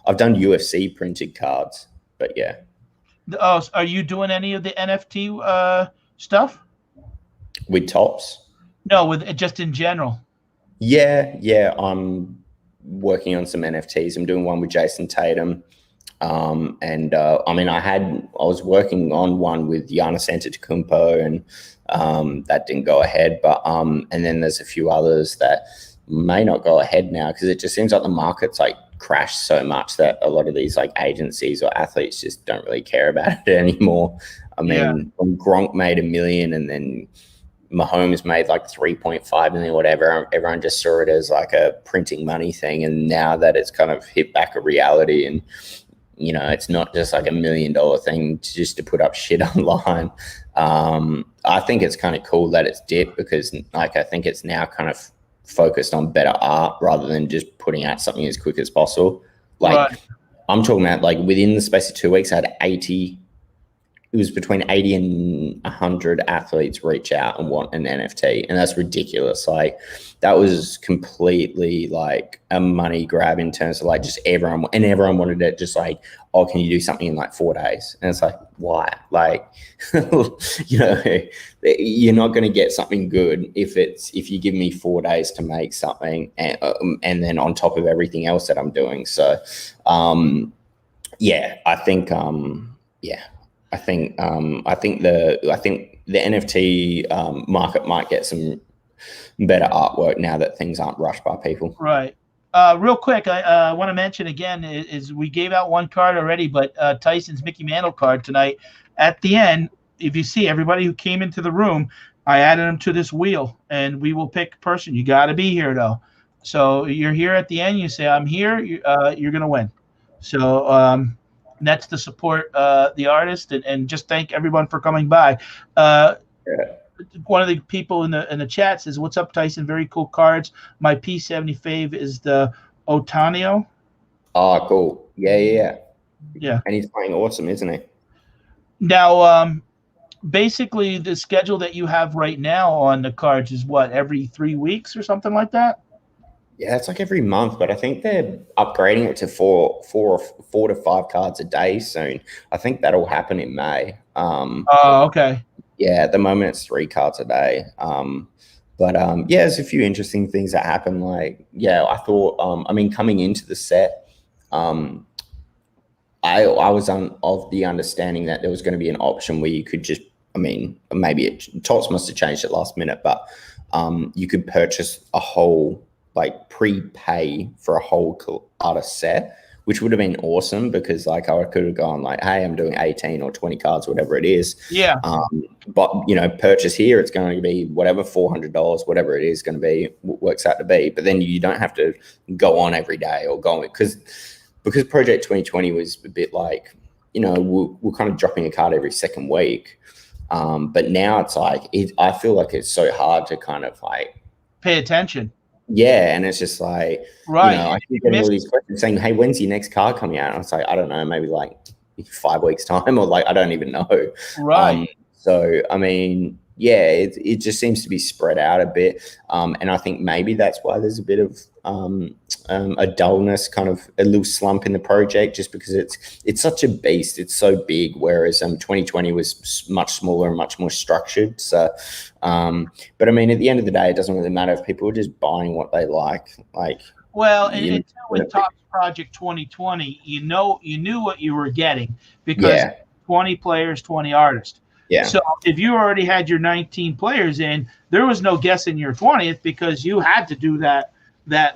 I've done UFC printed cards, but yeah. Oh, are you doing any of the NFT stuff? With Tops? No, with just in general. Yeah. I'm working on some NFTs. I'm doing one with Jason Tatum. I was working on one with Giannis Antetokounmpo, and that didn't go ahead. But and then there's a few others that may not go ahead now, because it just seems like the market's like crashed so much that a lot of these like agencies or athletes just don't really care about it anymore. I mean, when Gronk made $1 million and then Mahomes made like 3.5 million, whatever, everyone just saw it as like a printing money thing. And now that it's kind of hit back a reality, and you know, it's not just like $1 million thing just to put up shit online. I think it's kind of cool that it's dipped, because like I think it's now kind of focused on better art rather than just putting out something as quick as possible. Like I'm talking about like within the space of 2 weeks, I had 80 it was between 80 and 100 athletes reach out and want an NFT, and that's ridiculous. Like, that was completely like a money grab in terms of like just everyone wanted it. Just like, oh, can you do something in like 4 days? And it's like, why? Like, you know, you're not going to get something good if you give me 4 days to make something, and then on top of everything else that I'm doing. So, yeah, I think the NFT market might get some better artwork now that things aren't rushed by people. Right. Real quick, I want to mention again is we gave out one card already, but Tyson's Mickey Mantle card tonight. At the end, if you see everybody who came into the room, I added them to this wheel, and we will pick a person. You got to be here though. So you're here at the end. You say I'm here. You're gonna win. So that's to support the artist, and just thank everyone for coming by. One of the people in the chat says, "What's up, Tyson? Very cool cards. My P70 fave is the Otanio." Oh, cool. Yeah. And he's playing awesome, isn't he? Now, basically, the schedule that you have right now on the cards is what, every 3 weeks or something like that? Yeah, it's like every month, but I think they're upgrading it to four to 5 cards a day soon. I think that'll happen in May. Oh, okay. Yeah, at the moment it's 3 cards a day. But yeah, there's a few interesting things that happen. Like, yeah, I thought, coming into the set, I was of the understanding that there was going to be an option where you could just, maybe Tots must have changed it last minute, but you could purchase a whole, like, prepay for a whole artist set, which would have been awesome, because like I could have gone like, hey, I'm doing 18 or 20 cards, whatever it is. Yeah. But, you know, purchase here, it's going to be whatever, $400, whatever it is going to be, works out to be. But then you don't have to go on every day or go on, because Project 2020 was a bit like, you know, we're kind of dropping a card every second week. But now it's like, I feel like it's so hard to kind of like pay attention. Yeah, and it's just like, right. You know, I keep getting all these questions saying, hey, when's your next card coming out? And I was like, I don't know, maybe like 5 weeks time, or like, I don't even know. Right. So, yeah, it just seems to be spread out a bit. And I think maybe that's why there's a bit of a dullness, kind of a little slump in the project, just because it's such a beast. It's so big, whereas 2020 was much smaller and much more structured. So, but at the end of the day, it doesn't really matter if people are just buying what they like. Well, and with Top Project 2020, you knew what you were getting, because 20 players, 20 artists. Yeah. So if you already had your 19 players in, there was no guessing your 20th, because you had to do that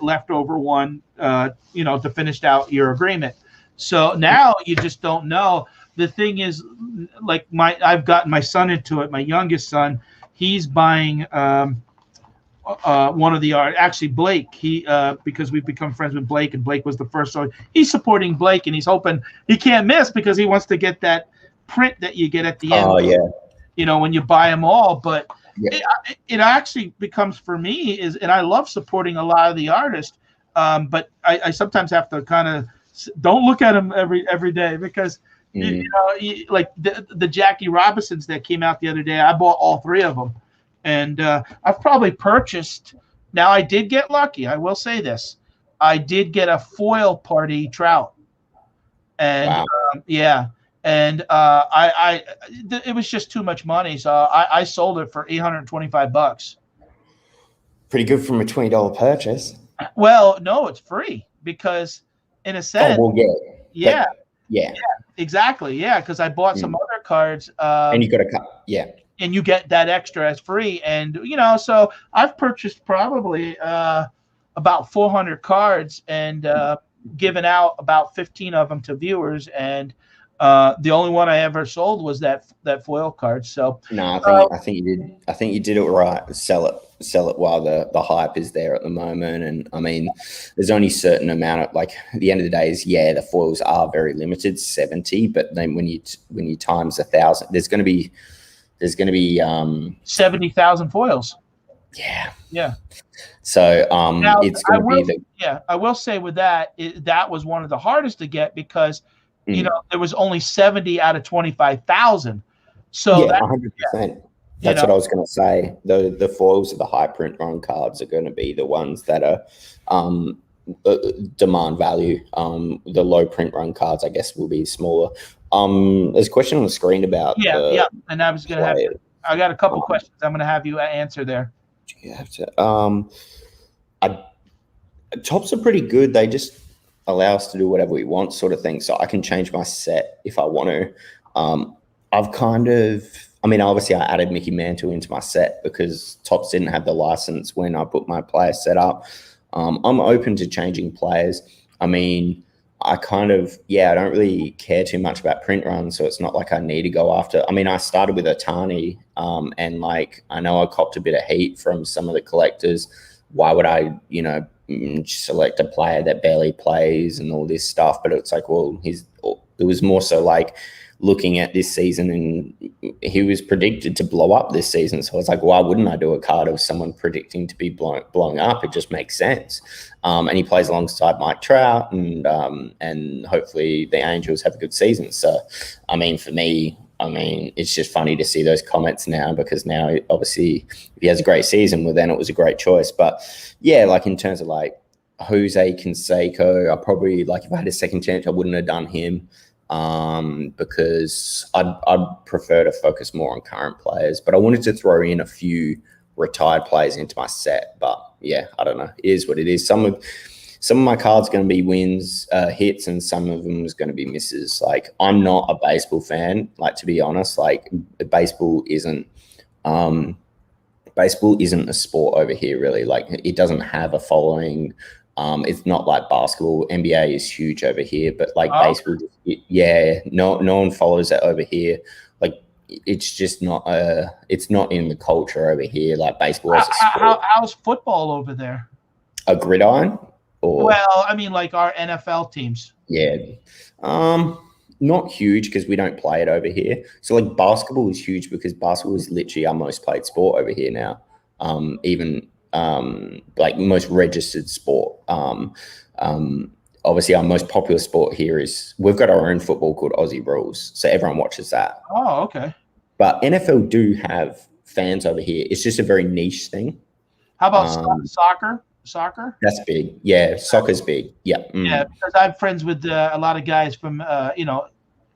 leftover one, to finish out your agreement. So now you just don't know. The thing is, like, I've gotten my son into it. My youngest son, he's buying one of the art. Actually, Blake. Because we've become friends with Blake, and Blake was the first. So he's supporting Blake, and he's hoping he can't miss, because he wants to get that print that you get at the end. Oh yeah. When you buy them all, but. Yeah. It actually becomes, for me, and I love supporting a lot of the artists, but I sometimes have to kind of don't look at them every day, because like the Jackie Robinsons that came out the other day, I bought all 3 of them, and I've probably purchased. Now, I did get lucky. I will say this: I did get a foil Patdees Trout, and wow. And it was just too much money, so I sold it for $825. Pretty good from a $20 purchase. Well, no, it's free, because in a sense. Oh, well, yeah. Yeah, exactly. Yeah, because I bought some other cards. And you got a cut. Yeah. And you get that extra as free, and so I've purchased probably about 400 cards, and given out about 15 of them to viewers, and. The only one I ever sold was that foil card. So no, I think you did it right. Sell it while the hype is there at the moment. And there's only a certain amount of, like, at the end of the day, the foils are very limited, 70. But then when you times 1,000, there's going to be 70,000 foils. Yeah. So now, it's going to be I will say with that, that was one of the hardest to get, because you know, there was only 70 out of 25,000. So yeah, that, 100%. you That's know, what I was going to say. The foils of the high print run cards are going to be the ones that are demand value. The low print run cards, I guess, will be smaller. There's a question on the screen about the and I was going to have, I got a couple questions I'm going to have you answer there. You have to. Tops are pretty good. They just allow us to do whatever we want, sort of thing. So I can change my set if I want to. I've kind of, I mean, obviously I added Mickey Mantle into my set because Tops didn't have the license when I put my player set up. I'm open to changing players. I mean, I kind of, I don't really care too much about print runs, so it's not like I need to go after. I mean, I started with Otani, and like I know I copped a bit of heat from some of the collectors. Why would I, select a player that barely plays and all this stuff? But it's like, well, it was more so like looking at this season, and he was predicted to blow up this season. So I was like, why wouldn't I do a card of someone predicting to be blowing up? It just makes sense. And he plays alongside Mike Trout, and hopefully the Angels have a good season. So, I mean, for me, it's just funny to see those comments now, because now obviously if he has a great season, well, then it was a great choice. But yeah, like in terms of like Jose Canseco, I probably, like if I had a second chance, I wouldn't have done him, because I'd prefer to focus more on current players. But I wanted to throw in a few retired players into my set. But yeah, I don't know. It is what it is. Some of my cards are going to be wins, hits, and some of them is going to be misses. Like, I'm not a baseball fan, like, to be honest. Like, baseball isn't a sport over here, really. Like, it doesn't have a following. It's not like basketball. NBA is huge over here, but like baseball, no one follows that over here. Like, it's just not it's not in the culture over here. Like baseball as a sport. How's football over there? A gridiron? Well, I mean, like our NFL teams. Yeah. Not huge because we don't play it over here. So like basketball is huge because basketball is literally our most played sport over here now. Even like most registered sport. Obviously our most popular sport here is, we've got our own football called Aussie Rules. So everyone watches that. Oh, okay. But NFL do have fans over here. It's just a very niche thing. How about soccer? Soccer? That's big. Yeah, soccer's big. Yeah. Yeah, because I'm friends with a lot of guys from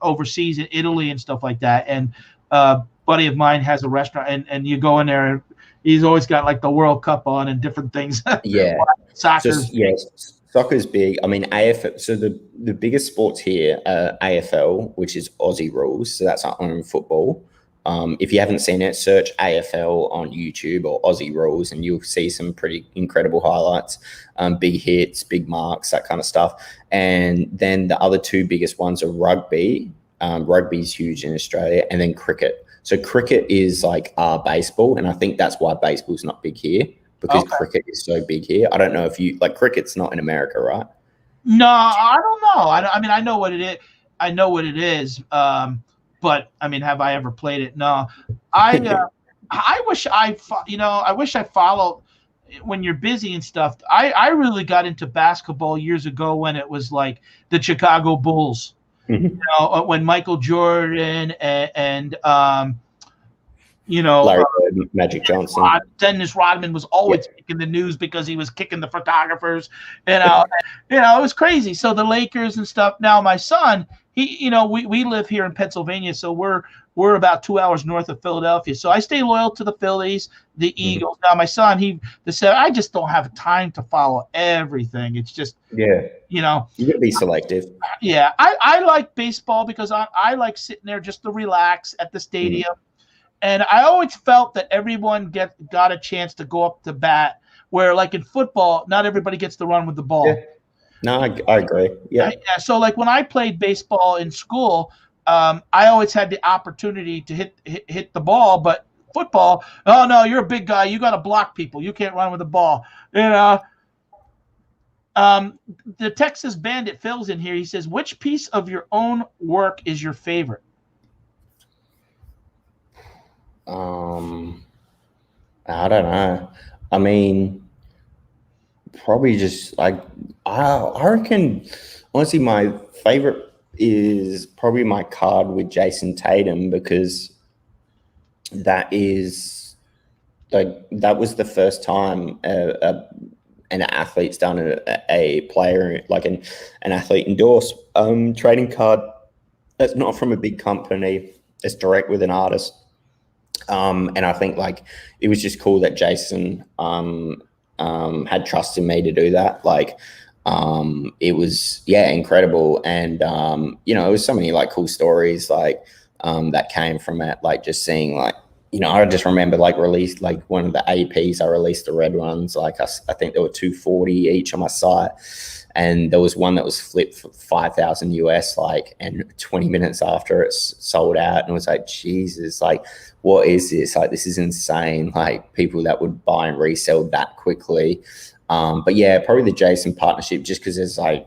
overseas in Italy and stuff like that. And a buddy of mine has a restaurant, and you go in there, and he's always got like the World Cup on and different things. Yeah. Soccer. Soccer's big. I mean, AFL. So the biggest sports here are AFL, which is Aussie Rules. So that's our own football. If you haven't seen it, search AFL on YouTube or Aussie Rules, and you'll see some pretty incredible highlights, big hits, big marks, that kind of stuff. And then the other two biggest ones are rugby. Rugby is huge in Australia, and then cricket. So cricket is like our baseball, and I think that's why baseball's not big here, because cricket is so big here. I don't know if you like cricket's not in America, right? No, I don't know. I mean, I know what it is. I know what it is. But I mean, have I ever played it? No. I wish I followed when you're busy and stuff. I really got into basketball years ago when it was like the Chicago Bulls. Mm-hmm. When Michael Jordan and Larry Bird, Magic Johnson. Dennis Rodman was always making the news because he was kicking the photographers. It was crazy. So the Lakers and stuff. Now my son, we live here in Pennsylvania, so we're about 2 hours north of Philadelphia. So I stay loyal to the Phillies, the Eagles. Now my son, I just don't have time to follow everything. It's just you got to be selective. Yeah, I like baseball because I like sitting there just to relax at the stadium. Mm-hmm. And I always felt that everyone got a chance to go up to bat, where like in football, not everybody gets to run with the ball. Yeah. No, I agree. Yeah. So like when I played baseball in school, I always had the opportunity to hit the ball, but football, oh no, you're a big guy, you got to block people, you can't run with the ball. The Texas Bandit Phil's in here. He says, which piece of your own work is your favorite? I don't know. I mean, probably just like I reckon. Honestly, my favorite is probably my card with Jason Tatum, because that is like, that was the first time an athlete's done a player, like an athlete endorsed trading card that's not from a big company, it's direct with an artist. And I think like it was just cool that Jason had trust in me to do that. Like it was, yeah, incredible. And you know, it was so many like cool stories like that came from it, like just seeing like, you know, I just remember like released like one of the APs, I released the red ones, like I think there were 240 each on my site, and there was one that was flipped for 5,000 US, like, and 20 minutes after it's sold out, and it was like, Jesus, like, what is this? Like, this is insane. Like, people that would buy and resell that quickly. But yeah, probably the Jason partnership, just because it's like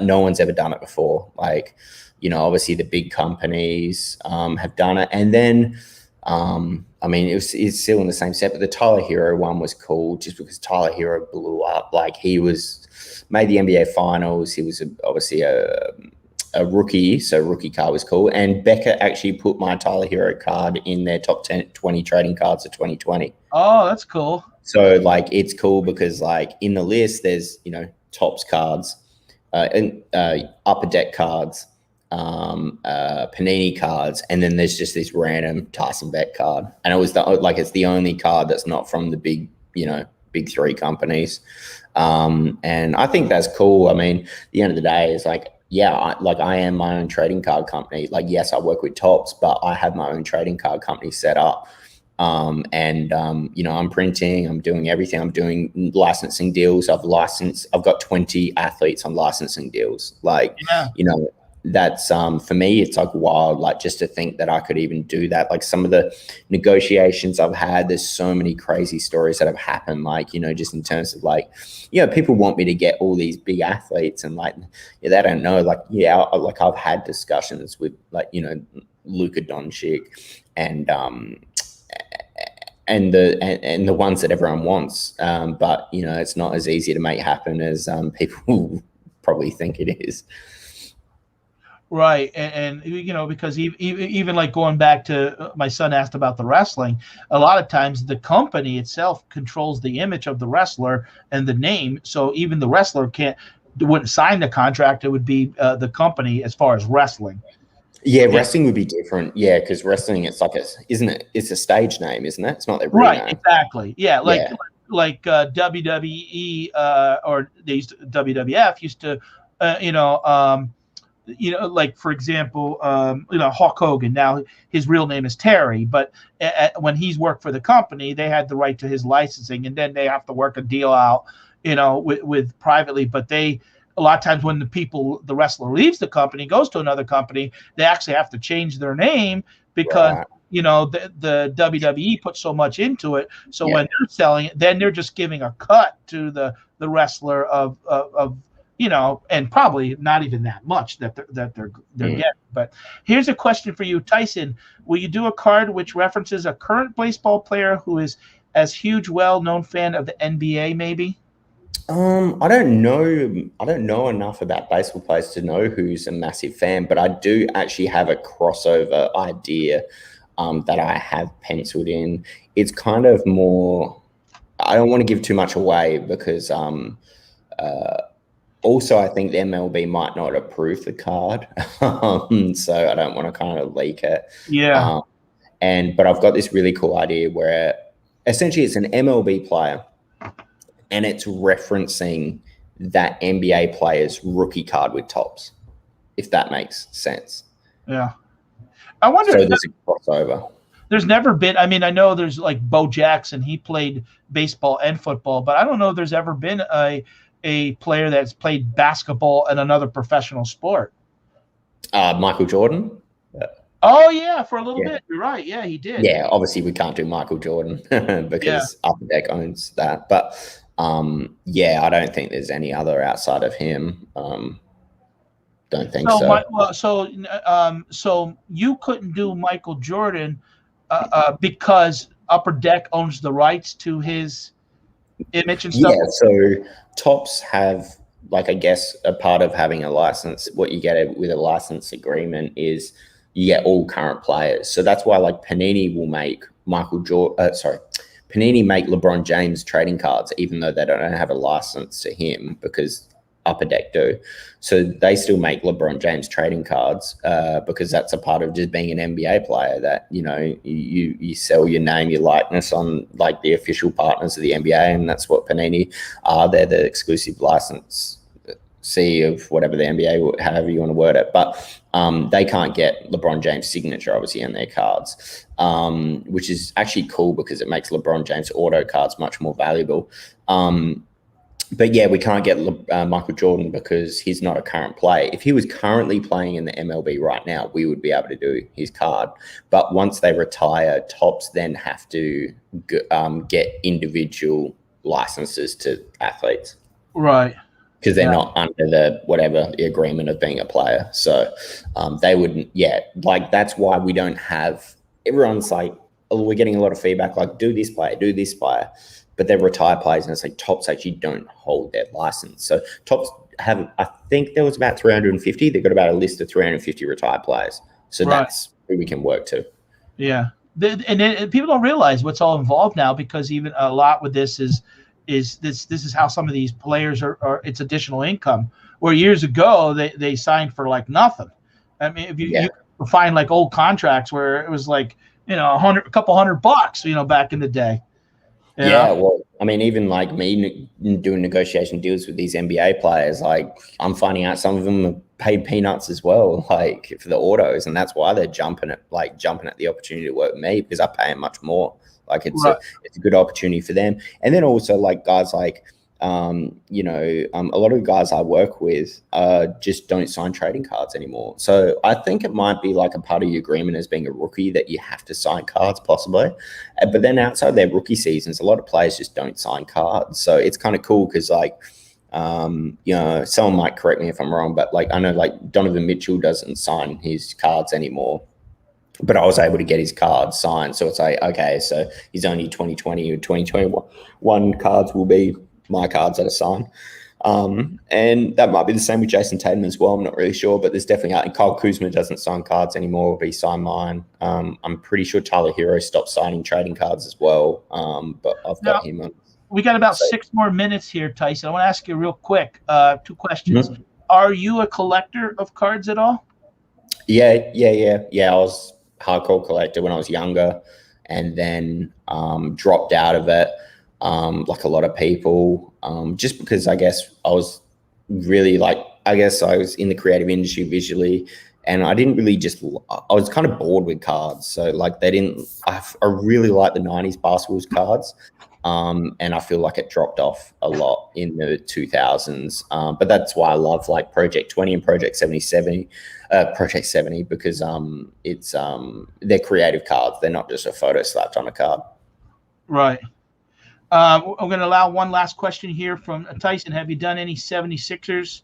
no one's ever done it before. Like, you know, obviously the big companies have done it, and then I mean, it's still in the same set, but the Tyler Hero one was cool just because Tyler Hero blew up. Like, he made the NBA finals. He was obviously a rookie, so rookie card was cool. And Becca actually put my Tyler Hero card in their top 20 trading cards of 2020. Oh, that's cool. So like, it's cool because like in the list, there's, you know, Topps cards, and Upper Deck cards, Panini cards, and then there's just this random Tyson Beck card, and it was it's the only card that's not from the big, you know, big three companies. And I think that's cool. I mean, at the end of the day, it's like, yeah, I am my own trading card company. Like, yes, I work with Topps, but I have my own trading card company set up. You know, I'm printing, I'm doing everything. I'm doing licensing deals. I've got 20 athletes on licensing deals. Like, yeah. You know, that's for me, it's like wild, like just to think that I could even do that. Like, some of the negotiations I've had, there's so many crazy stories that have happened, like, you know, just in terms of like, you know, people want me to get all these big athletes, and like, yeah, they don't know, like, yeah, like I've had discussions with, like, you know, Luka Doncic and the ones that everyone wants, but you know, it's not as easy to make happen as people probably think it is. Right. And you know, because even like going back to my son asked about the wrestling, a lot of times the company itself controls the image of the wrestler and the name. So even the wrestler wouldn't sign the contract. It would be the company as far as wrestling. Yeah, wrestling would be different. Yeah, because wrestling, it's like isn't it? It's a stage name, isn't it? It's not their real name. Exactly. Yeah, like WWE or they used to, WWF used to, like, for example, you know, Hulk Hogan. Now his real name is Terry, but when he's worked for the company, they had the right to his licensing, and then they have to work a deal out, you know, with privately. But a lot of times when the wrestler leaves the company, goes to another company, they actually have to change their name because, right, you know, the WWE put so much into it. So when they're selling it, then they're just giving a cut to the wrestler of you know, and probably not even that much that they're getting. But here's a question for you, Tyson. Will you do a card which references a current baseball player who is as huge, well-known fan of the NBA, maybe? I don't know enough about baseball players to know who's a massive fan, but I do actually have a crossover idea that I have penciled in. It's kind of more, I don't want to give too much away because also I think the MLB might not approve the card, so I don't want to kind of leak it. Yeah. But I've got this really cool idea where essentially it's an MLB player, and it's referencing that NBA player's rookie card with Topps, if that makes sense. Yeah. I wonder if there's a crossover. There's never been, I mean, I know there's like Bo Jackson, he played baseball and football, but I don't know if there's ever been a player that's played basketball and another professional sport. Michael Jordan. Oh, yeah, for a little bit. You're right. Yeah, he did. Yeah, obviously we can't do Michael Jordan because Upper Deck owns that. But yeah, I don't think there's any other outside of him. Don't think so. So you couldn't do Michael Jordan because Upper Deck owns the rights to his image and stuff? Yeah, so Topps have like, I guess a part of having a license, what you get with a license agreement is you get all current players. So that's why like Panini will make Panini make LeBron James trading cards, even though they don't have a license to him, because Upper Deck do. So they still make LeBron James trading cards because that's a part of just being an NBA player, that, you know, you sell your name, your likeness on like the official partners of the NBA, and that's what Panini are. They're the exclusive licensee of whatever the NBA, however you want to word it. But they can't get LeBron James' signature, obviously, on their cards, which is actually cool because it makes LeBron James auto cards much more valuable. But yeah, we can't get Michael Jordan because he's not a current player. If he was currently playing in the MLB right now, we would be able to do his card. But once they retire, Topps then have to get individual licenses to athletes. Right. Because they're not under the agreement of being a player. So they wouldn't yet. Like, that's why we don't have, everyone's like, oh, we're getting a lot of feedback, like, do this player. But they're retired players, and it's like Topps actually don't hold their license. So Topps have, I think there was about 350. They've got about a list of 350 retired players. So that's who we can work to. Yeah. And people don't realize what's all involved now, because even a lot with this is this is how some of these players are it's additional income, where years ago they signed for like nothing. I mean, if you find like old contracts where it was like, you know, a couple $100, you know, back in the day. Yeah, well, I mean, even like me doing negotiation deals with these NBA players, like, I'm finding out some of them are paid peanuts as well, like, for the autos, and that's why they're jumping at the opportunity to work with me, because I pay them much more. Like, it's a good opportunity for them. And then also like guys like, you know, a lot of the guys I work with just don't sign trading cards anymore. So I think it might be like a part of your agreement as being a rookie that you have to sign cards possibly. But then outside their rookie seasons, a lot of players just don't sign cards. So it's kind of cool because, like, you know, someone might correct me if I'm wrong, but like, I know like Donovan Mitchell doesn't sign his cards anymore, but I was able to get his cards signed. So it's like, okay, so he's only 2020 or 2021 cards will be my cards that are signed. And that might be the same with Jason Tatum as well. I'm not really sure, but there's definitely, and Kyle Kuzma doesn't sign cards anymore, but he signed mine. I'm pretty sure Tyler Hero stopped signing trading cards as well. But I've got him on. We got about 6 more minutes here, Tyson. I want to ask you real quick, 2 questions. Mm-hmm. Are you a collector of cards at all? Yeah. I was a hardcore collector when I was younger, and then dropped out of it. Like a lot of people, just because I guess I was really I was in the creative industry visually, and I didn't really I was kind of bored with cards. So like I really like the 90s basketball cards. And I feel like it dropped off a lot in the 2000s. But that's why I love like Project 20 and Project 70, because it's they're creative cards. They're not just a photo slapped on a card. Right. I'm going to allow one last question here from Tyson. Have you done any 76ers?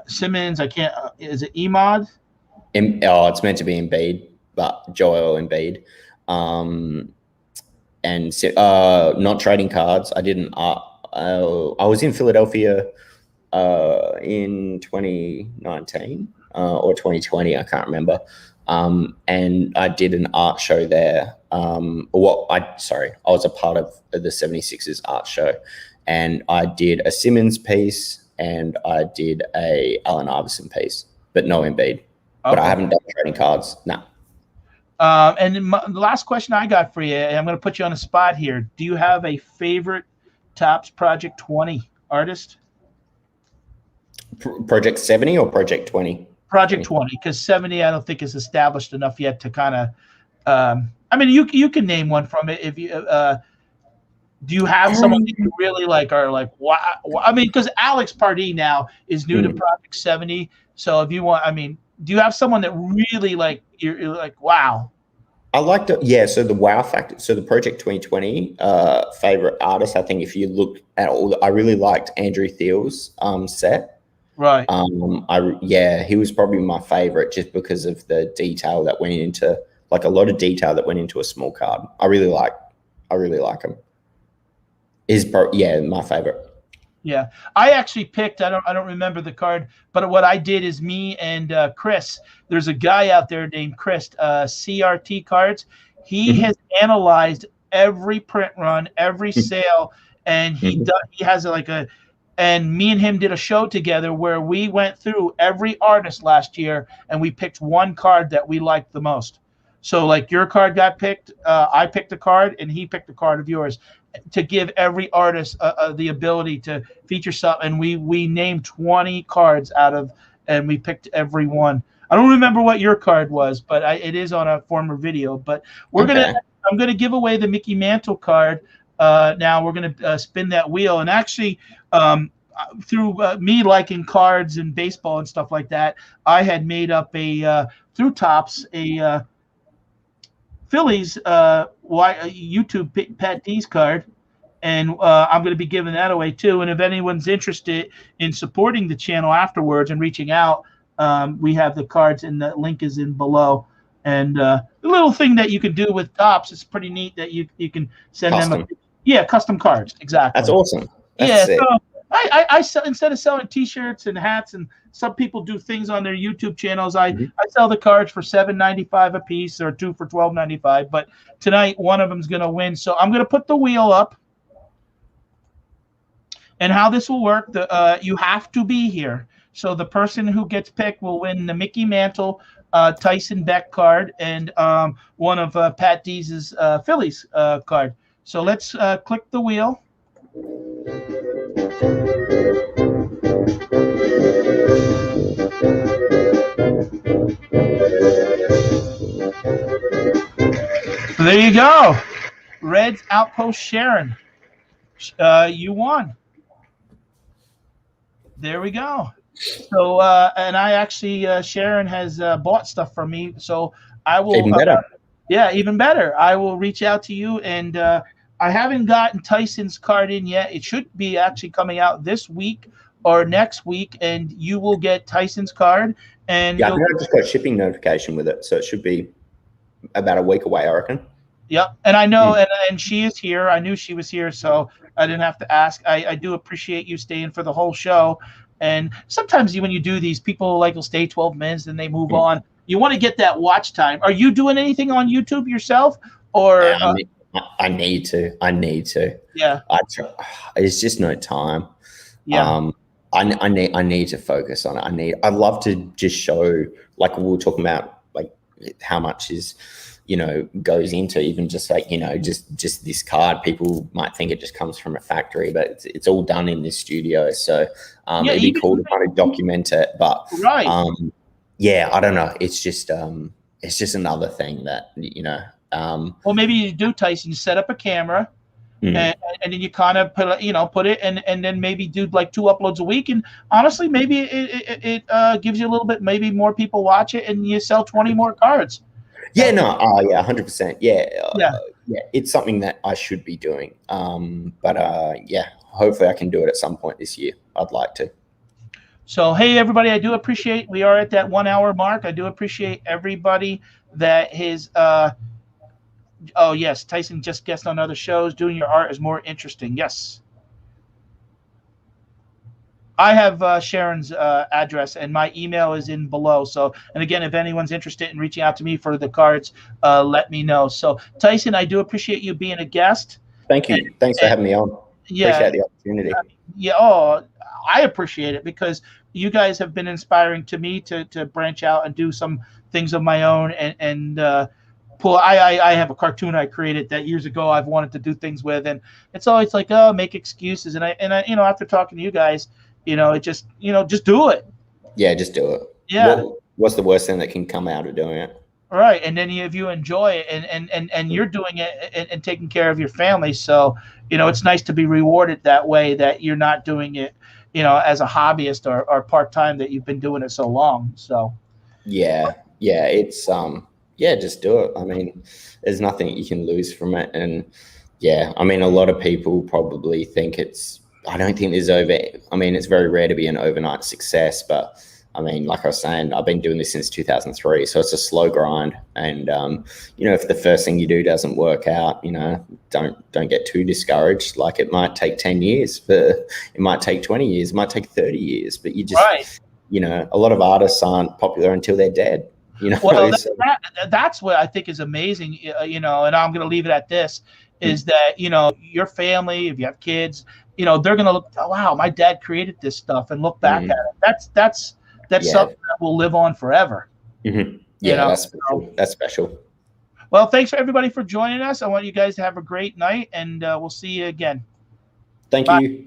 Simmons, I can't. Is it Emad? It's meant to be Embiid, but Joel Embiid. And not trading cards. I didn't. I was in Philadelphia in 2019 or 2020. I can't remember. And I did an art show there. I was a part of the 76ers art show, and I did a Simmons piece and I did a Allen Iverson piece, but no Embiid. Okay. But I haven't done trading cards. No. And the last question I got for you, and I'm going to put you on the spot here. Do you have a favorite Topps Project 20 artist? Project 70 or Project 20? Project 20, because 70 I don't think is established enough yet to kind of. I mean, you can name one from it if you. Do you have someone that you really like, or like, wow? I mean, because Alex Pardee now is new to Project 70. So if you want, I mean, do you have someone that really like you're like, wow? I liked it. Yeah. So the wow factor. So the Project 2020 favorite artist, I think if you look at I really liked Andrew Thiel's set. Right. He was probably my favorite just because of the detail that went into, like, a lot of detail that went into a small card. I really like him. My favorite. Yeah, I actually picked. I don't remember the card, but what I did is me and Chris. There's a guy out there named Chris, CRT Cards. He has analyzed every print run, every sale, and he has like a. And me and him did a show together where we went through every artist last year, and we picked one card that we liked the most. So like your card got picked, I picked a card, and he picked a card of yours, to give every artist the ability to feature something. And we named 20 cards out of, and we picked every one. I don't remember what your card was, but it is on a former video. But I'm gonna give away the Mickey Mantle card. Now we're gonna spin that wheel, and actually, through me liking cards and baseball and stuff like that, I had made up a through Topps a Phillies YouTube Patdees card, and I'm going to be giving that away too. And if anyone's interested in supporting the channel afterwards and reaching out, we have the cards, and the link is in below. And the little thing that you can do with Topps is pretty neat, that you can send them custom cards. Exactly. That's awesome. That's sick. So I sell, instead of selling T-shirts and hats, and some people do things on their YouTube channels, I sell the cards for $7.95 a piece, or 2 for $12.95. But tonight, one of them's going to win. So I'm going to put the wheel up. And how this will work, you have to be here. So the person who gets picked will win the Mickey Mantle Tyson Beck card, and one of Patdees' Phillies card. So let's click the wheel. There you go. Reds Outpost Sharon. You won. There we go. So, and I actually, Sharon has bought stuff from me, so I will. Even better. Yeah, even better. I will reach out to you, and I haven't gotten Tyson's card in yet. It should be actually coming out this week or next week, and you will get Tyson's card. And yeah, I just got a shipping notification with it, so it should be about a week away, I reckon. Yep, and I know, and she is here. I knew she was here, so I didn't have to ask. I do appreciate you staying for the whole show. And sometimes when you do these, people will stay 12 minutes and they move on. You want to get that watch time. Are you doing anything on YouTube yourself, or? I need to. Yeah. It's just no time. Yeah. I need to focus on it. I'd love to just show, like we were talking about, like how much is, goes into even just just this card. People might think it just comes from a factory, but it's all done in this studio. So it'd be cool to kind of document it. But right. I don't know. It's just another thing that well, maybe you do, Tyson. You set up a camera, and then you kind of put it, and then maybe do like 2 uploads a week. And honestly, maybe it gives you a little bit, maybe more people watch it, and you sell 20 more cards. Yeah, no, 100%. Yeah, it's something that I should be doing. But hopefully I can do it at some point this year. I'd like to. So, hey, everybody, I do appreciate, we are at that 1 hour mark. I do appreciate everybody that is, oh, yes, Tyson just guessed on other shows. Doing your art is more interesting. Yes. I have Sharon's address, and my email is in below. So, and again, if anyone's interested in reaching out to me for the cards, let me know. So, Tyson, I do appreciate you being a guest. Thank you. Thanks for having me on. Yeah, appreciate the opportunity. Yeah. Oh, I appreciate it, because you guys have been inspiring to me to branch out and do some things of my own, and pull. I have a cartoon I created that years ago I've wanted to do things with, and it's always like, oh, make excuses. And I after talking to you guys, it just do it. Yeah, just do it. Yeah. What's the worst thing that can come out of doing it? All right. And then if you enjoy it, and you're doing it and taking care of your family. So, it's nice to be rewarded that way, that you're not doing it, as a hobbyist or part-time, that you've been doing it so long. So. Yeah. It's, just do it. I mean, there's nothing you can lose from it. And yeah, I mean, a lot of people probably think I don't think there's it's very rare to be an overnight success, but I mean, like I was saying, I've been doing this since 2003, so it's a slow grind. And you know, if the first thing you do doesn't work out, you know, don't get too discouraged. Like, it might take 10 years, it might take 20 years, it might take 30 years, but you just, you know, a lot of artists aren't popular until they're dead. You know, well, that's what I think is amazing. You know, and I'm going to leave it at this: is that, you know, your family, if you have kids, you know, they're going to look, oh, wow, my dad created this stuff, and look back at it. That's something that will live on forever. Yeah, you know? That's special. Well, thanks for everybody for joining us. I want you guys to have a great night, and we'll see you again. Thank you.